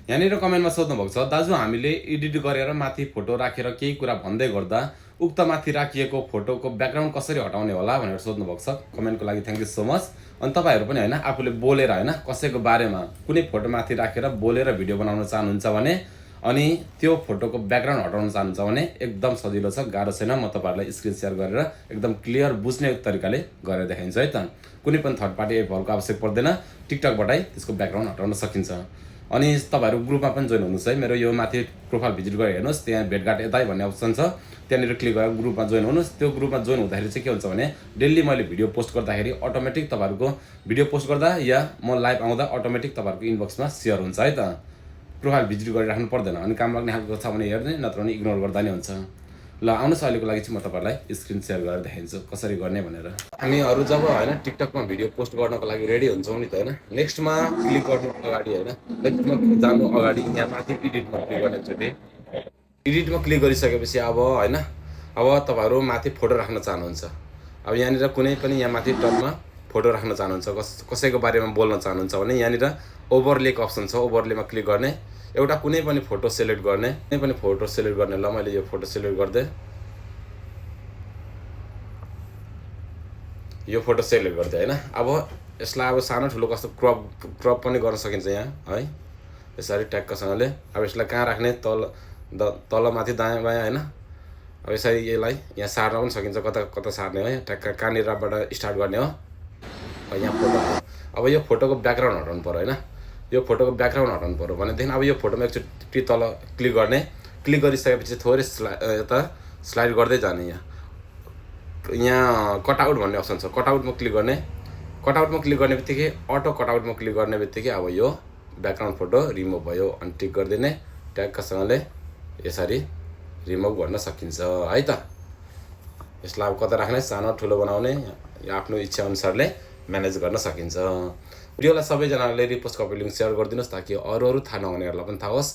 यहाँनिर कमेन्टमा सोध्नु भएको छ, दाजु हामीले एडिट गरेर माथि फोटो राखेर केही कुरा भन्दै गर्दा उक्त माथि राखिएको फोटोको ब्याकग्राउन्ड कसरी हटाउने होला भनेर सोध्नु भएको छ। कमेन्टको लागि थ्याङ्क यू सो मच। अनि तपाईँहरू पनि होइन आफूले बोलेर होइन कसैको बारेमा कुनै फोटो माथि राखेर बोलेर भिडियो बनाउन चाहनुहुन्छ भने अनि त्यो फोटोको ब्याकग्राउन्ड हटाउन चाहनुहुन्छ भने एकदम सजिलो छ, गाह्रो छैन। म तपाईँहरूलाई स्क्रिन सेयर गरेर एकदम क्लियर बुझ्ने तरिकाले गरेर देखाइन्छ है त। कुनै पनि थर्ड पार्टी एपहरूको आवश्यक पर्दैन, टिकटकबाटै त्यसको ब्याकग्राउन्ड हटाउन सकिन्छ। अनि तपाईँहरू ग्रुपमा पनि जोइन हुनुहोस् है। मेरो यो माथि प्रोफाइल भिजिट गरेर हेर्नुहोस्, त्यहाँ भेटघाट यतै भन्ने अप्सन छ, त्यहाँनिर क्लिक गरेर ग्रुपमा जोइन हुनुहोस्। त्यो ग्रुपमा जोइन हुँदाखेरि चाहिँ के हुन्छ भने डेली मैले भिडियो पोस्ट गर्दाखेरि अटोमेटिक तपाईँहरूको भिडियो पोस्ट गर्दा या म लाइभ आउँदा अटोमेटिक तपाईँहरूको इनबक्समा सेयर हुन्छ है त। प्रोफाइल भिजिट गरिराख्नु पर्दैन, अनि काम लाग्ने खालको छ भने हेर्ने, नत्र भने इग्नोर गर्दा नै हुन्छ। ल आउनुहोस्, अहिलेको लागि चाहिँ म तपाईँलाई स्क्रिन सेयर गरेर देखाइदिन्छु कसरी गर्ने भनेर। हामीहरू जब होइन टिकटकमा भिडियो पोस्ट गर्नको लागि रेडी हुन्छौँ नि त होइन, नेक्स्टमा क्लिक गर्नु अगाडि होइन, नेक्स्टमा जानु अगाडि यहाँ माथि एडिटमा क्लिक गर्ने एकचोटि। एडिटमा क्लिक गरिसकेपछि अब होइन, अब तपाईँहरू माथि फोटो राख्न चाहनुहुन्छ। अब यहाँनिर कुनै पनि यहाँ माथि टपमा फोटो राख्न चाहनुहुन्छ, कसैको बारेमा बोल्न चाहनुहुन्छ भने यहाँनिर ओभरलेको अप्सन छ, ओभरलेमा क्लिक गर्ने, एउटा कुनै पनि फोटो सेलेक्ट गर्ने, कुनै पनि फोटो सेलेक्ट गर्ने। ल मैले यो फोटो सेलेक्ट गरिदिएँ, यो फोटो सेलेक्ट गरिदिएँ होइन। अब यसलाई अब सानो ठुलो कस्तो क्रप पनि गर्न सकिन्छ यहाँ है, यसरी ट्याक्कसँगले। अब यसलाई कहाँ राख्ने, तल माथि दायाँ बायाँ होइन। अब यसरी यसलाई यहाँ सार्न पनि सकिन्छ, कता कता सार्ने है, ट्याक्क कहाँनिरबाट स्टार्ट गर्ने हो। यहाँ फोटो, अब यो फोटोको ब्याकग्राउन्ड हटाउनु पऱ्यो होइन, यो फोटोको ब्याकग्राउन्ड हटाउनु पऱ्यो भनेदेखि अब यो फोटोमा एकचोटि तल क्लिक गर्ने। क्लिक गरिसकेपछि थोरै यता स्लाइड गर्दै जाने। यहाँ कटआउट भन्ने अप्सन छ, कटआउटमा क्लिक गर्ने। कटआउटमा क्लिक गर्ने बित्तिकै अटो कटआउटमा क्लिक गर्ने बित्तिकै अब यो ब्याकग्राउन्ड फोटो रिमुभ भयो। अनि टिक गरिदिने, ट्याक्कसँगले यसरी रिमुभ गर्न सकिन्छ है त। यसलाई अब कता राख्ने, सानो ठुलो बनाउने, आफ्नो इच्छा अनुसारले म्यानेज गर्न सकिन्छ। भिडियोलाई सबैजनाले रिपोस्ट कपी लिङ्क सेयर गरिदिनुहोस् ताकि अरू थाहा नहुनेहरूलाई पनि थाहा होस्।